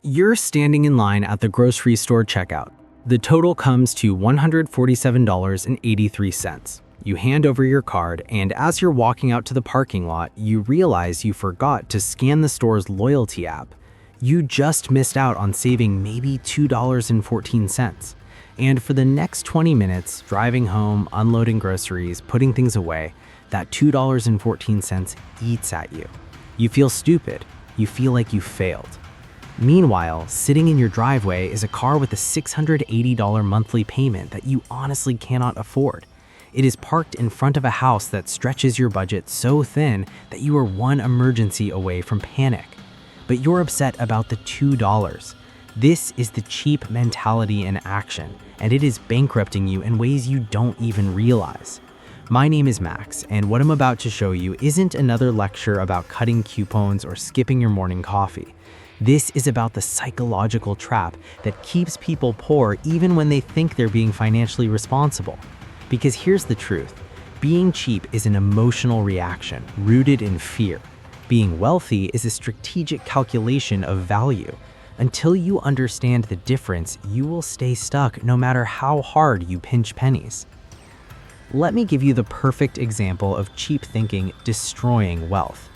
You're standing in line at the grocery store checkout. The total comes to $147.83. You hand over your card, and as you're walking out to the parking lot, you realize you forgot to scan the store's loyalty app. You just missed out on saving maybe $2.14. And for the next 20 minutes, driving home, unloading groceries, putting things away, that $2.14 eats at you. You feel stupid. You feel like you failed. Meanwhile, sitting in your driveway is a car with a $680 monthly payment that you honestly cannot afford. It is parked in front of a house that stretches your budget so thin that you are one emergency away from panic. But you're upset about the $2. This is the cheap mentality in action, and it is bankrupting you in ways you don't even realize. My name is Max, and what I'm about to show you isn't another lecture about cutting coupons or skipping your morning coffee. This is about the psychological trap that keeps people poor even when they think they're being financially responsible. Because here's the truth. Being cheap is an emotional reaction rooted in fear. Being wealthy is a strategic calculation of value. Until you understand the difference, you will stay stuck no matter how hard you pinch pennies. Let me give you the perfect example of cheap thinking destroying wealth.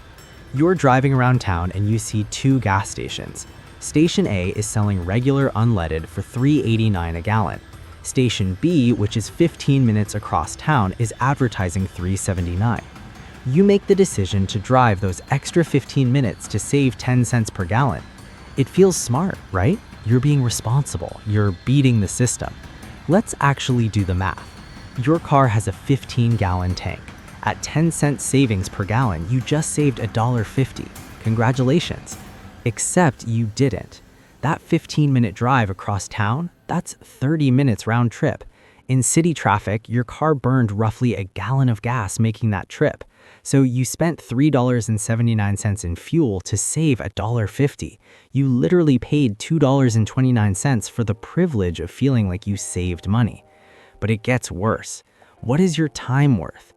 You're driving around town and you see two gas stations. Station A is selling regular unleaded for $3.89 a gallon. Station B, which is 15 minutes across town, is advertising $3.79. You make the decision to drive those extra 15 minutes to save 10 cents per gallon. It feels smart, right? You're being responsible. You're beating the system. Let's actually do the math. Your car has a 15-gallon tank. At 10 cents savings per gallon, you just saved $1.50. Congratulations. Except you didn't. That 15-minute drive across town, that's 30 minutes round trip. In city traffic, your car burned roughly a gallon of gas making that trip. So you spent $3.79 in fuel to save $1.50. You literally paid $2.29 for the privilege of feeling like you saved money. But it gets worse. What is your time worth?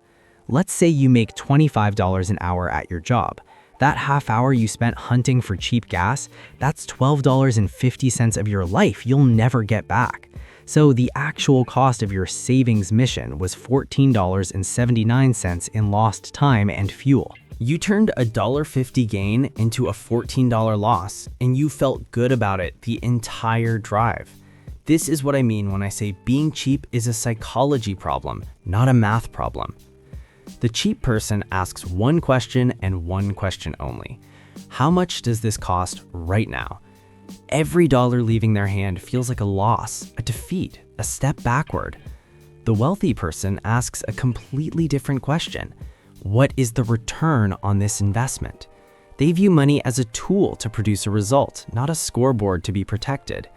Let's say you make $25 an hour at your job. That half hour you spent hunting for cheap gas, that's $12.50 of your life you'll never get back. So the actual cost of your savings mission was $14.79 in lost time and fuel. You turned a $1.50 gain into a $14 loss, and you felt good about it the entire drive. This is what I mean when I say being cheap is a psychology problem, not a math problem. The cheap person asks one question and one question only. How much does this cost right now? Every dollar leaving their hand feels like a loss, a defeat, a step backward. The wealthy person asks a completely different question. What is the return on this investment? They view money as a tool to produce a result, not a scoreboard to be protected.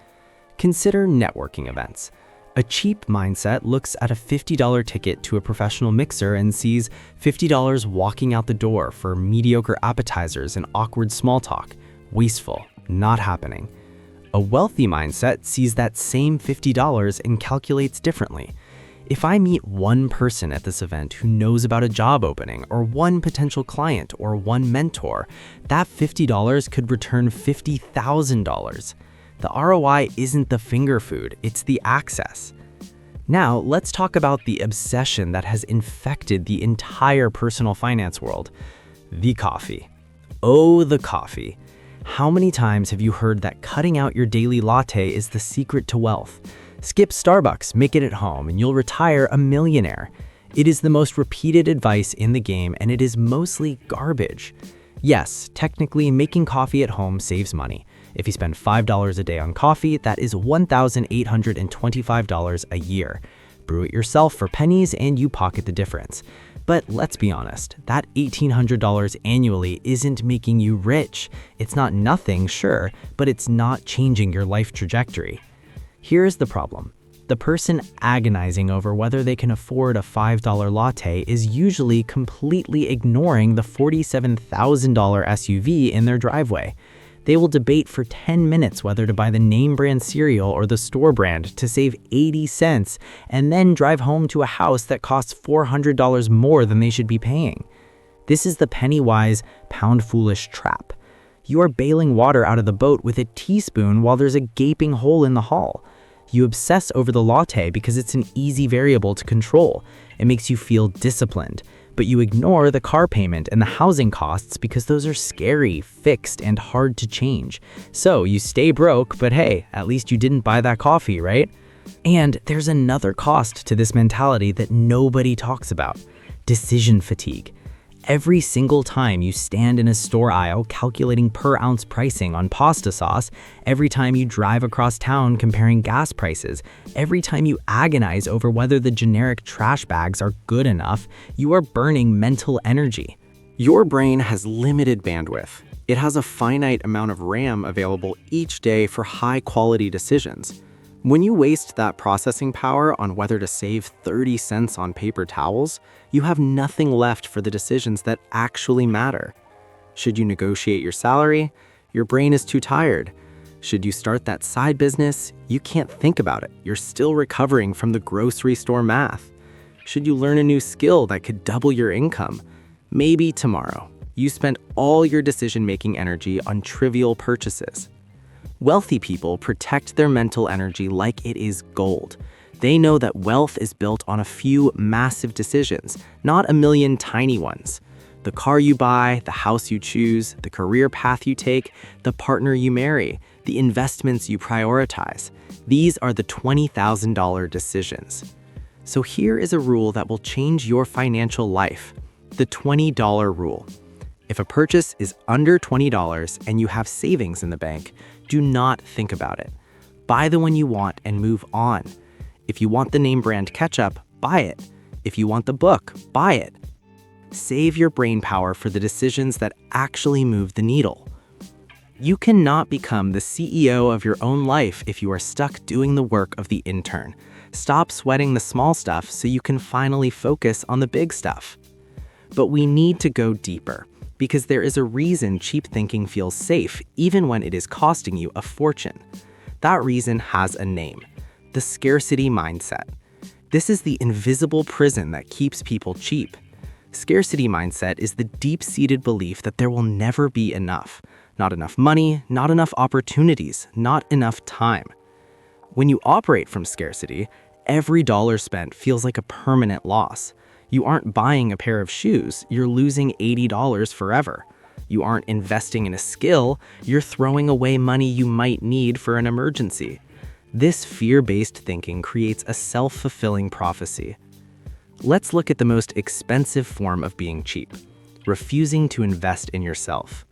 Consider networking events. A cheap mindset looks at a $50 ticket to a professional mixer and sees $50 walking out the door for mediocre appetizers and awkward small talk. Wasteful, not happening. A wealthy mindset sees that same $50 and calculates differently. If I meet one person at this event who knows about a job opening, or one potential client, or one mentor, that $50 could return $50,000. The ROI isn't the finger food, it's the access. Now, let's talk about the obsession that has infected the entire personal finance world. The coffee. Oh, the coffee. How many times have you heard that cutting out your daily latte is the secret to wealth? Skip Starbucks, make it at home, and you'll retire a millionaire. It is the most repeated advice in the game, and it is mostly garbage. Yes, technically, making coffee at home saves money. If you spend $5 a day on coffee, that is $1,825 a year. Brew it yourself for pennies and you pocket the difference. But let's be honest, that $1,800 annually isn't making you rich. It's not nothing, sure, but it's not changing your life trajectory. Here's the problem. The person agonizing over whether they can afford a $5 latte is usually completely ignoring the $47,000 SUV in their driveway. They will debate for 10 minutes whether to buy the name brand cereal or the store brand to save 80 cents and then drive home to a house that costs $400 more than they should be paying. This is the penny wise, pound foolish trap. You are bailing water out of the boat with a teaspoon while there's a gaping hole in the hull. You obsess over the latte because it's an easy variable to control. It makes you feel disciplined. But you ignore the car payment and the housing costs because those are scary, fixed, and hard to change. So you stay broke, but hey, at least you didn't buy that coffee, right? And there's another cost to this mentality that nobody talks about: decision fatigue. Every single time you stand in a store aisle calculating per ounce pricing on pasta sauce, every time you drive across town comparing gas prices, every time you agonize over whether the generic trash bags are good enough, you are burning mental energy. Your brain has limited bandwidth. It has a finite amount of RAM available each day for high-quality decisions. When you waste that processing power on whether to save 30 cents on paper towels, you have nothing left for the decisions that actually matter. Should you negotiate your salary? Your brain is too tired. Should you start that side business? You can't think about it. You're still recovering from the grocery store math. Should you learn a new skill that could double your income? Maybe tomorrow. You spent all your decision-making energy on trivial purchases. Wealthy people protect their mental energy like it is gold. They know that wealth is built on a few massive decisions, not a million tiny ones. The car you buy, the house you choose, the career path you take, the partner you marry, the investments you prioritize. These are the $20,000 decisions. So here is a rule that will change your financial life: the $20 rule. If a purchase is under $20 and you have savings in the bank, do not think about it. Buy the one you want and move on. If you want the name brand ketchup, buy it. If you want the book, buy it. Save your brain power for the decisions that actually move the needle. You cannot become the CEO of your own life if you are stuck doing the work of the intern. Stop sweating the small stuff so you can finally focus on the big stuff. But we need to go deeper, because there is a reason cheap thinking feels safe even when it is costing you a fortune. That reason has a name: the scarcity mindset. This is the invisible prison that keeps people cheap. Scarcity mindset is the deep-seated belief that there will never be enough. Not enough money, not enough opportunities, not enough time. When you operate from scarcity, every dollar spent feels like a permanent loss. You aren't buying a pair of shoes, you're losing $80 forever. You aren't investing in a skill, you're throwing away money you might need for an emergency. This fear-based thinking creates a self-fulfilling prophecy. Let's look at the most expensive form of being cheap: refusing to invest in yourself.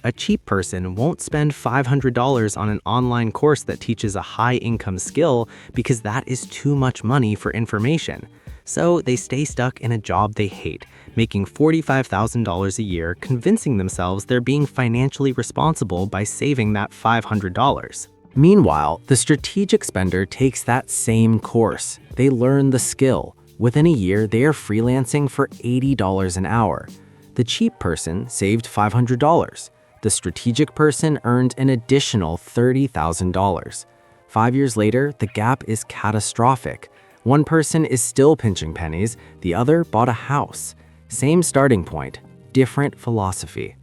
A cheap person won't spend $500 on an online course that teaches a high-income skill because that is too much money for information. So they stay stuck in a job they hate, making $45,000 a year, convincing themselves they're being financially responsible by saving that $500. Meanwhile, the strategic spender takes that same course. They learn the skill. Within a year, they are freelancing for $80 an hour. The cheap person saved $500. The strategic person earned an additional $30,000. 5 years later, the gap is catastrophic. One person is still pinching pennies, the other bought a house. Same starting point, different philosophy.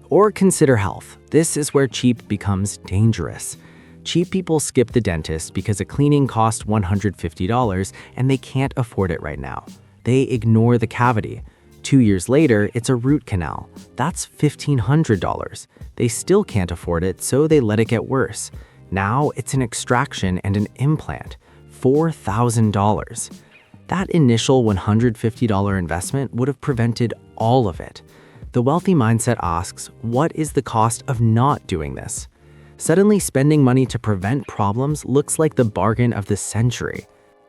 Or consider health. This is where cheap becomes dangerous. Cheap people skip the dentist because a cleaning costs $150 and they can't afford it right now. They ignore the cavity. 2 years later, it's a root canal. That's $1,500. They still can't afford it, so they let it get worse. Now it's an extraction and an implant. $4,000. That initial $150 investment would have prevented all of it. The wealthy mindset asks, what is the cost of not doing this? Suddenly, spending money to prevent problems looks like the bargain of the century.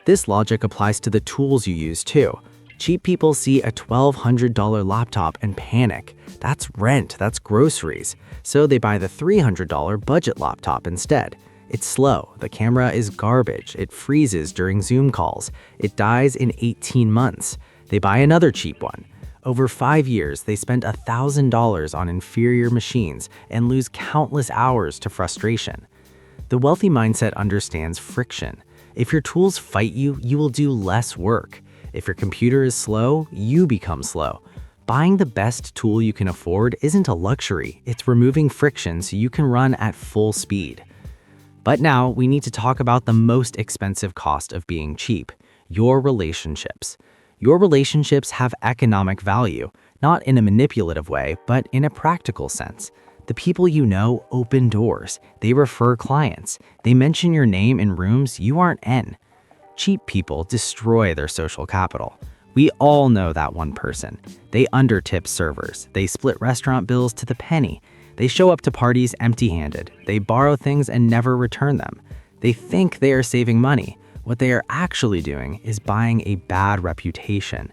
This logic applies to the tools you use too. Cheap people see a $1,200 laptop and panic. That's rent, that's groceries. So they buy the $300 budget laptop instead. It's slow, the camera is garbage, it freezes during Zoom calls, it dies in 18 months. They buy another cheap one. Over 5 years, they spend $1,000 on inferior machines and lose countless hours to frustration. The wealthy mindset understands friction. If your tools fight you, you will do less work. If your computer is slow, you become slow. Buying the best tool you can afford isn't a luxury, it's removing friction so you can run at full speed. But now we need to talk about the most expensive cost of being cheap: your relationships. Your relationships have economic value, not in a manipulative way, but in a practical sense. The people you know open doors, they refer clients, they mention your name in rooms you aren't in. Cheap people destroy their social capital. We all know that one person. They undertip servers, they split restaurant bills to the penny, they show up to parties empty-handed, they borrow things and never return them. They think they are saving money. What they are actually doing is buying a bad reputation.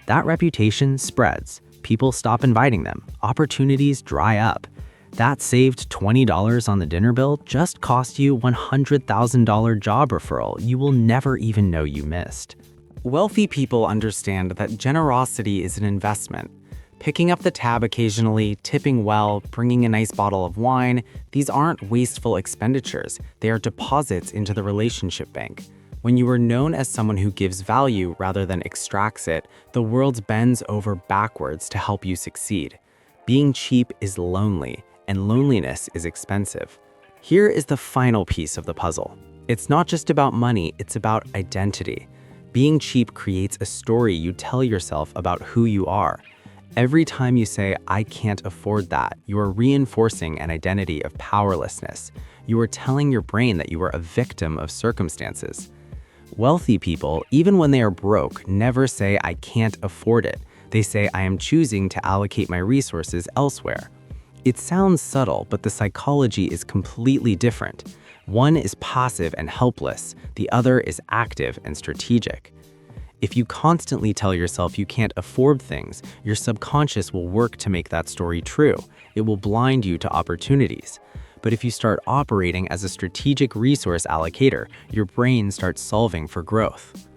That reputation spreads. People stop inviting them. Opportunities dry up. That saved $20 on the dinner bill just cost you $100,000 job referral you will never even know you missed. Wealthy people understand that generosity is an investment. Picking up the tab occasionally, tipping well, bringing a nice bottle of wine, these aren't wasteful expenditures. They are deposits into the relationship bank. When you are known as someone who gives value rather than extracts it, the world bends over backwards to help you succeed. Being cheap is lonely, and loneliness is expensive. Here is the final piece of the puzzle. It's not just about money, it's about identity. Being cheap creates a story you tell yourself about who you are. Every time you say, "I can't afford that," you are reinforcing an identity of powerlessness. You are telling your brain that you are a victim of circumstances. Wealthy people, even when they are broke, never say, "I can't afford it." They say, "I am choosing to allocate my resources elsewhere." It sounds subtle, but the psychology is completely different. One is passive and helpless, the other is active and strategic. If you constantly tell yourself you can't afford things, your subconscious will work to make that story true. It will blind you to opportunities. But if you start operating as a strategic resource allocator, your brain starts solving for growth.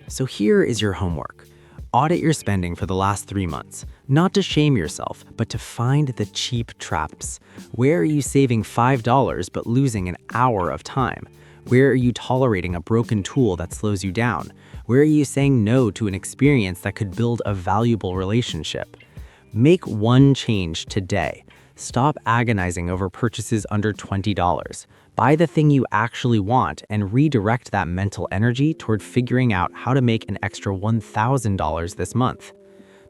So here is your homework. Audit your spending for the last 3 months, not to shame yourself, but to find the cheap traps. Where are you saving $5 but losing an hour of time? Where are you tolerating a broken tool that slows you down? Where are you saying no to an experience that could build a valuable relationship? Make one change today. Stop agonizing over purchases under $20. Buy the thing you actually want and redirect that mental energy toward figuring out how to make an extra $1,000 this month.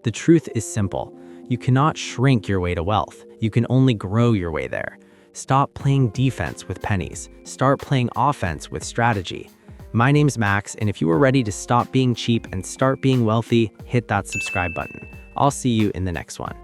The truth is simple. You cannot shrink your way to wealth. You can only grow your way there. Stop playing defense with pennies. Start playing offense with strategy. My name's Max, and if you are ready to stop being cheap and start being wealthy, hit that subscribe button. I'll see you in the next one.